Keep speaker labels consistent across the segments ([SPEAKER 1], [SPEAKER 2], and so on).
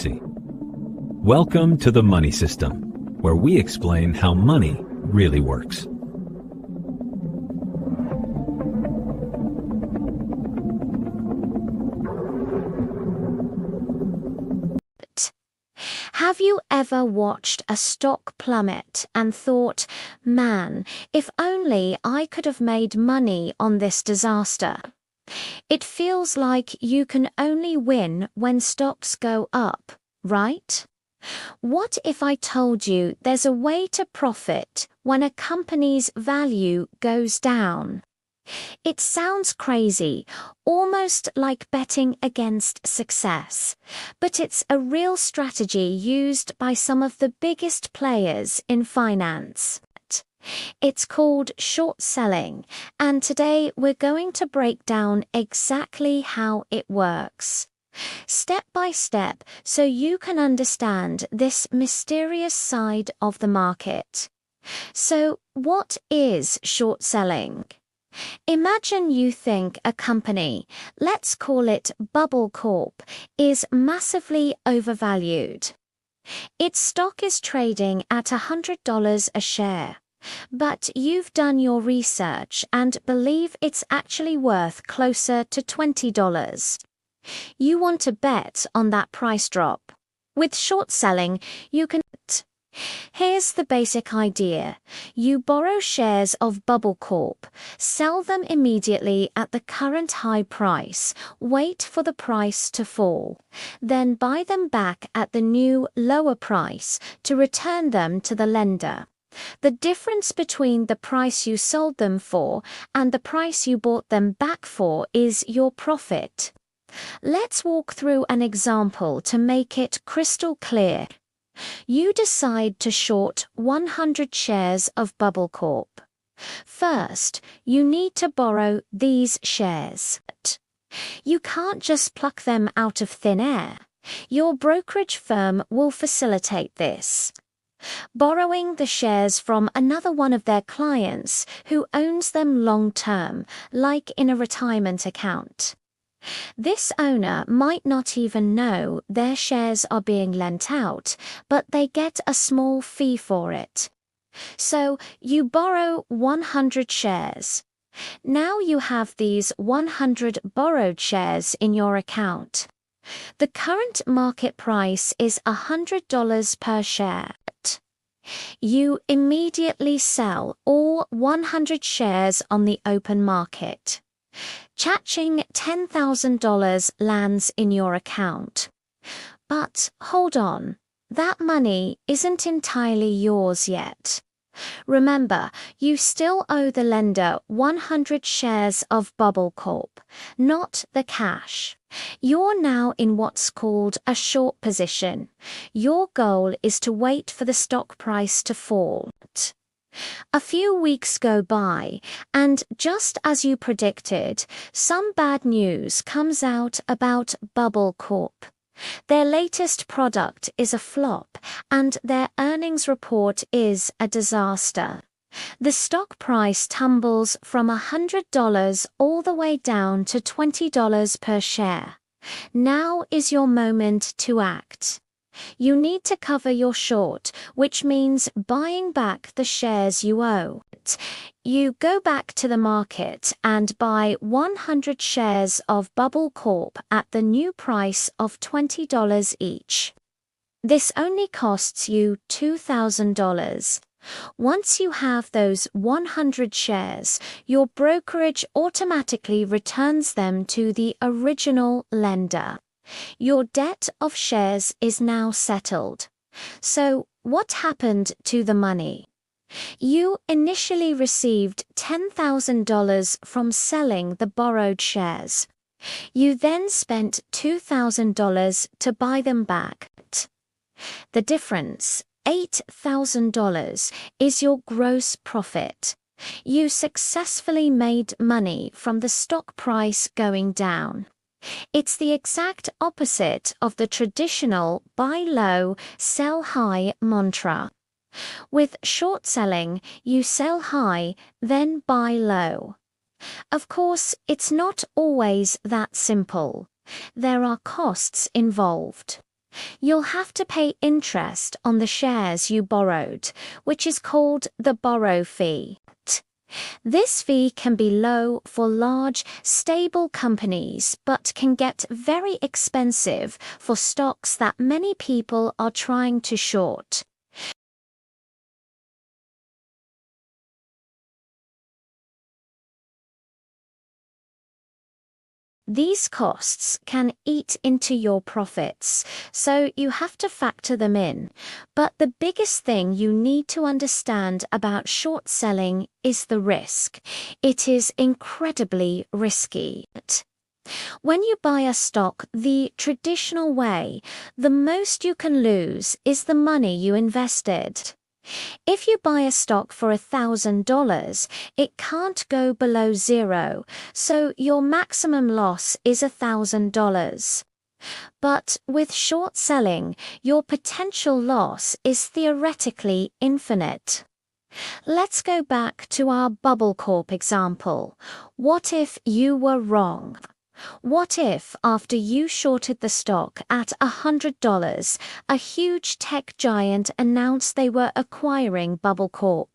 [SPEAKER 1] Tracy. Welcome to the Money System, where we explain how money really works.
[SPEAKER 2] Have you ever watched a stock plummet and thought, man, if only I could have made money on this disaster? It feels like you can only win when stocks go up, right? What if I told you there's a way to profit when a company's value goes down? It sounds crazy, almost like betting against success, but it's a real strategy used by some of the biggest players in finance. It's called short selling, and today we're going to break down exactly how it works, step by step, so you can understand this mysterious side of the market. So, what is short selling? Imagine you think a company, let's call it Bubble Corp, is massively overvalued. Its stock is trading at $100 a share, but you've done your research and believe it's actually worth closer to $20. You want to bet on that price drop. With short selling, you can. Here's the basic idea. You borrow shares of Bubble Corp, sell them immediately at the current high price, wait for the price to fall, then buy them back at the new, lower price to return them to the lender. The difference between the price you sold them for and the price you bought them back for is your profit. Let's walk through an example to make it crystal clear. You decide to short 100 shares of Bubble Corp. First, you need to borrow these shares. You can't just pluck them out of thin air. Your brokerage firm will facilitate this. Borrowing the shares from another one of their clients who owns them long-term, like in a retirement account. This owner might not even know their shares are being lent out, but they get a small fee for it. So you borrow 100 shares. Now you have these 100 borrowed shares in your account. The current market price is $100 per share. You immediately sell all 100 shares on the open market. Cha-ching, $10,000 lands in your account. But hold on, that money isn't entirely yours yet. Remember, you still owe the lender 100 shares of Bubble Corp, not the cash. You're now in what's called a short position. Your goal is to wait for the stock price to fall. A few weeks go by, and just as you predicted, some bad news comes out about Bubble Corp. Their latest product is a flop, and their earnings report is a disaster. The stock price tumbles from $100 all the way down to $20 per share. Now is your moment to act. You need to cover your short, which means buying back the shares you owe. You go back to the market and buy 100 shares of Bubble Corp at the new price of $20 each. This only costs you $2,000. Once you have those 100 shares, your brokerage automatically returns them to the original lender. Your debt of shares is now settled. So, what happened to the money? You initially received $10,000 from selling the borrowed shares. You then spent $2,000 to buy them back. The difference, $8,000, is your gross profit. You successfully made money from the stock price going down. It's the exact opposite of the traditional buy low, sell high mantra. With short selling, you sell high, then buy low. Of course, it's not always that simple. There are costs involved. You'll have to pay interest on the shares you borrowed, which is called the borrow fee. This fee can be low for large, stable companies, but can get very expensive for stocks that many people are trying to short. These costs can eat into your profits, so you have to factor them in. But the biggest thing you need to understand about short selling is the risk. It is incredibly risky. When you buy a stock the traditional way, the most you can lose is the money you invested. If you buy a stock for $1,000, it can't go below zero, so your maximum loss is $1,000. But with short selling, your potential loss is theoretically infinite. Let's go back to our Bubble Corp example. What if you were wrong? What if, after you shorted the stock at $100, a huge tech giant announced they were acquiring Bubble Corp?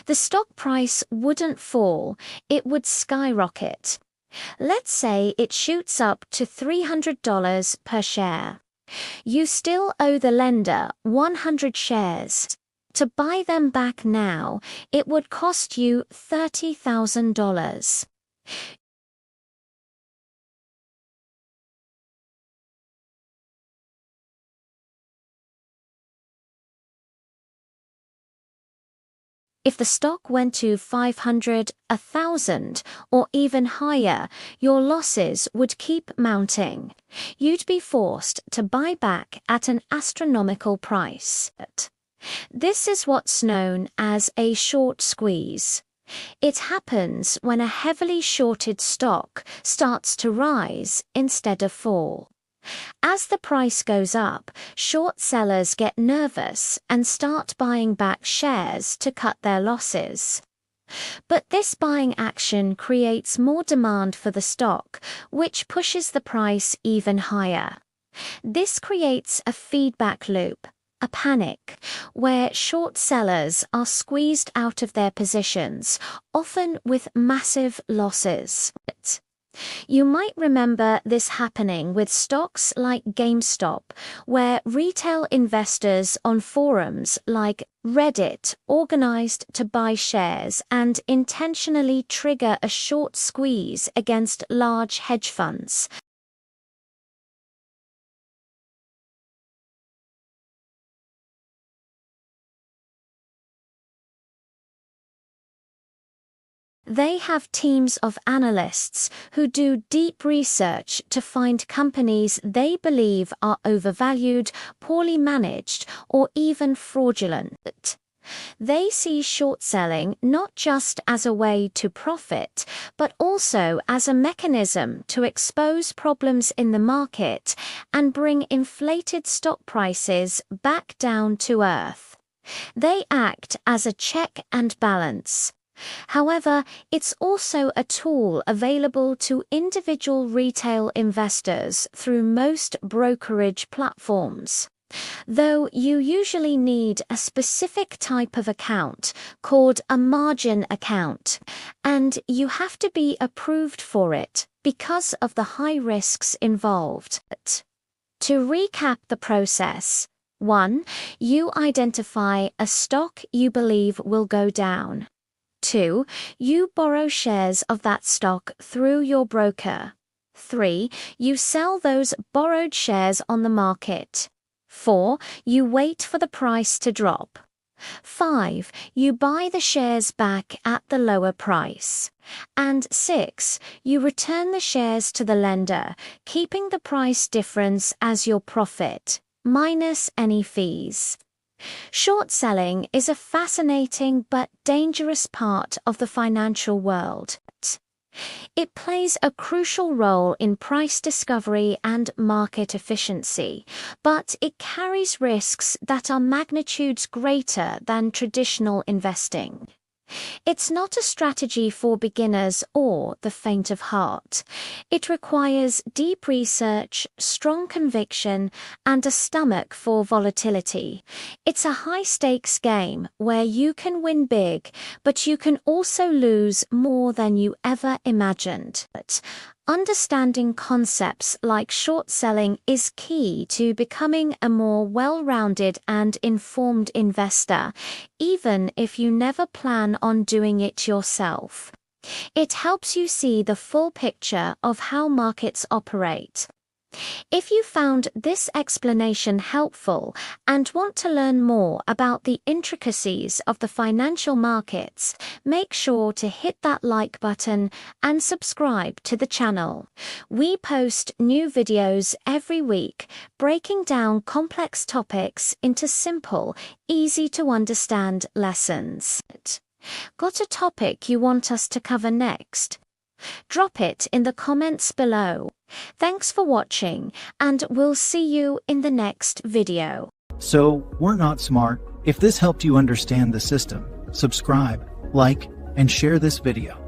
[SPEAKER 2] The stock price wouldn't fall, it would skyrocket. Let's say it shoots up to $300 per share. You still owe the lender 100 shares. To buy them back now, it would cost you $30,000. If the stock went to 500, 1,000, or even higher, your losses would keep mounting. You'd be forced to buy back at an astronomical price. This is what's known as a short squeeze. It happens when a heavily shorted stock starts to rise instead of fall. As the price goes up, short sellers get nervous and start buying back shares to cut their losses. But this buying action creates more demand for the stock, which pushes the price even higher. This creates a feedback loop, a panic, where short sellers are squeezed out of their positions, often with massive losses. You might remember this happening with stocks like GameStop, where retail investors on forums like Reddit organized to buy shares and intentionally trigger a short squeeze against large hedge funds. They have teams of analysts who do deep research to find companies they believe are overvalued, poorly managed, or even fraudulent. They see short selling not just as a way to profit, but also as a mechanism to expose problems in the market and bring inflated stock prices back down to earth. They act as a check and balance. However, it's also a tool available to individual retail investors through most brokerage platforms. Though you usually need a specific type of account called a margin account, and you have to be approved for it because of the high risks involved. To recap the process: 1. You identify a stock you believe will go down. 2. You borrow shares of that stock through your broker. 3. You sell those borrowed shares on the market. 4. You wait for the price to drop. 5. You buy the shares back at the lower price. And 6. You return the shares to the lender, keeping the price difference as your profit, minus any fees. Short selling is a fascinating but dangerous part of the financial world. It plays a crucial role in price discovery and market efficiency, but it carries risks that are magnitudes greater than traditional investing. It's not a strategy for beginners or the faint of heart. It requires deep research, strong conviction, and a stomach for volatility. It's a high-stakes game where you can win big, but you can also lose more than you ever imagined. But understanding concepts like short selling is key to becoming a more well-rounded and informed investor, even if you never plan on doing it yourself. It helps you see the full picture of how markets operate. If you found this explanation helpful and want to learn more about the intricacies of the financial markets, make sure to hit that like button and subscribe to the channel. We post new videos every week, breaking down complex topics into simple, easy to understand lessons. Got a topic you want us to cover next? Drop it in the comments below. Thanks for watching, and we'll see you in the next video.
[SPEAKER 3] So, we're not smart. If this helped you understand the system, subscribe, like, and share this video.